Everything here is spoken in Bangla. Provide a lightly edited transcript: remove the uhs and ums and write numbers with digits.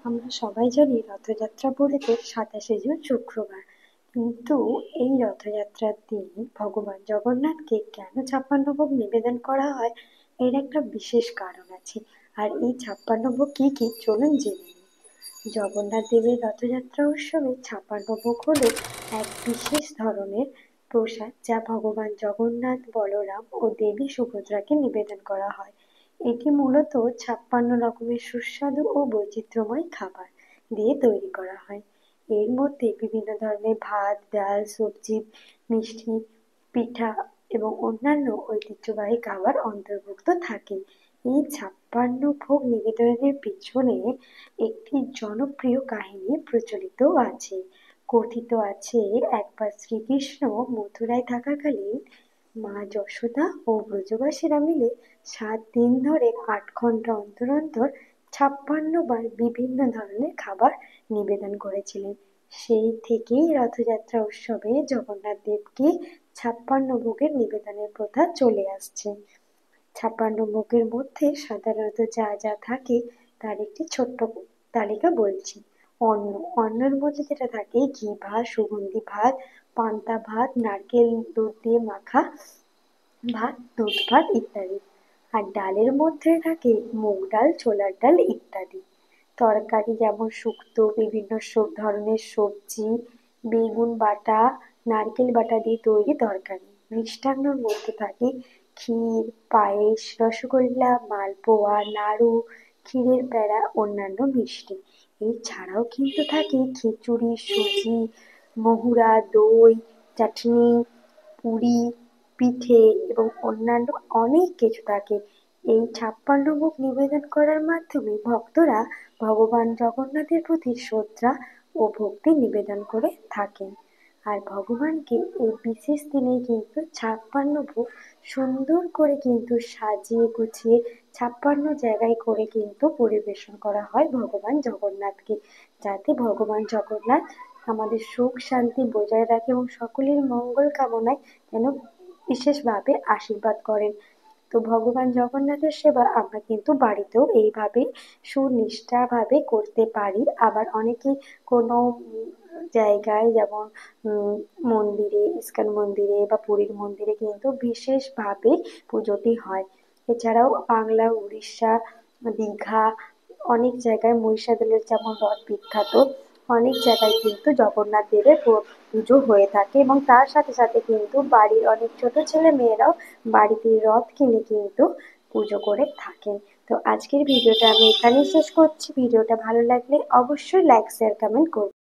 আমরা সবাই জানি রথযাত্রা বলতে ২৭শে জুন শুক্রবার। কিন্তু এই রথযাত্রার দিন ভগবান জগন্নাথকে কেন ৫৬ ভোগ নিবেদন করা হয়, এর একটা বিশেষ কারণ আছে। আর এই ৫৬ ভোগ কি কি, চলুন জেনে নিই। জগন্নাথ দেবের রথযাত্রা উৎসবে ৫৬ ভোগ হলো এক বিশেষ ধরনের প্রসাদ, যা ভগবান জগন্নাথ, বলরাম ও দেবী সুভদ্রাকে নিবেদন করা হয়। এটি মূলত ৫৬ রকমের সুস্বাদু ও বৈচিত্র্যময় খাবার দিয়ে তৈরি করা হয়। এর মধ্যে বিভিন্ন ধরনের ভাত, ডাল, সবজি, মিষ্টি, পিঠা এবং অন্যান্য ঐতিহ্যবাহী খাবার অন্তর্ভুক্ত থাকে। এই ৫৬ ভোগ নিবেদনের পিছনে একটি জনপ্রিয় কাহিনী প্রচলিত আছে। কথিত আছে, একবার শ্রীকৃষ্ণ মথুরায় থাকাকালীন মা যশোদা ও ব্রজবাসীরা মিলে ৭ দিন ধরে ৮ ঘন্টা অন্তর অন্তর ৫৬ বার বিভিন্ন ধরনের খাবার নিবেদন করেছিলেন। সেই থেকেই রথযাত্রা উৎসবে জগন্নাথ দেবকে ৫৬ ভোগের নিবেদনের প্রথা চলে আসছে। ৫৬ ভোগের মধ্যে সাধারণত যা যা থাকে তার একটি ছোট্ট তালিকা বলছি। অন্নের মধ্যে যেটা থাকে ঘি ভাত, সুগন্ধি ভাত, পান্তা ভাত, নারকেল দুধ দিয়ে মাখা ভাত, দুধ ভাত ইত্যাদি। আর ডালের মধ্যে থাকে মুগ ডাল, ছোলার ডাল ইত্যাদি। তরকারি যেমন শুক্তো, বিভিন্ন ধরনের সবজি, বেগুন বাটা, নারকেল বাটা দিয়ে তৈরি তরকারি। মিষ্টান্নর মধ্যে থাকে ক্ষীর, পায়েস, রসগোল্লা, মালপোয়া, নাড়ু, ক্ষীরের প্যাড়া, অন্যান্য মিষ্টি। এছাড়াও কিন্তু থাকে খিচুড়ি, সুজি, মহুরা, দই, চাটনি, পুরি, পিঠে এবং অন্যান্য অনেক কিছু থাকে। এই ৫৬ ভোগ নিবেদন করার মাধ্যমে ভক্তরা ভগবান জগন্নাথের প্রতি শ্রদ্ধা ও ভক্তি নিবেদন করে থাকেন। আর ভগবানকে এই বিশেষ দিনে কিন্তু ৫৬ ভোগ সুন্দর করে কিন্তু সাজিয়ে গুছিয়ে ৫৬ জায়গায় করে কিন্তু পরিবেশন করা হয় ভগবান জগন্নাথকে, যাতে ভগবান জগন্নাথ আমাদের সুখ শান্তি বজায় রাখে এবং সকলের মঙ্গল কামনায় যেন বিশেষভাবে আশীর্বাদ করেন। তো ভগবান জগন্নাথের সেবা আমরা কিন্তু বাড়িতেও এইভাবে সুনিষ্ঠাভাবে করতে পারি। আবার অনেকেই কোনো জায়গায় যেমন মন্দিরে, ইস্কন মন্দিরে বা পুরীর মন্দিরে কিন্তু বিশেষভাবে পুজোটি হয়। এছাড়াও বাংলা, উড়িষ্যা, দীঘা, অনেক জায়গায় মহিষাদলের যেমন রথ বিখ্যাত, অনেক জায়গায় কিন্তু জগন্নাথ দেবের পুজো হয়ে থাকে এবং তার সাথে সাথে কিন্তু বাড়ির অনেক ছোট ছেলে মেয়েরাও বাড়িতে রথ কিনে কিন্তু পুজো করে থাকেন। তো আজকের ভিডিওটা আমি এখানেই শেষ করছি। ভিডিওটা ভালো লাগলে অবশ্যই লাইক, শেয়ার, কমেন্ট করবেন।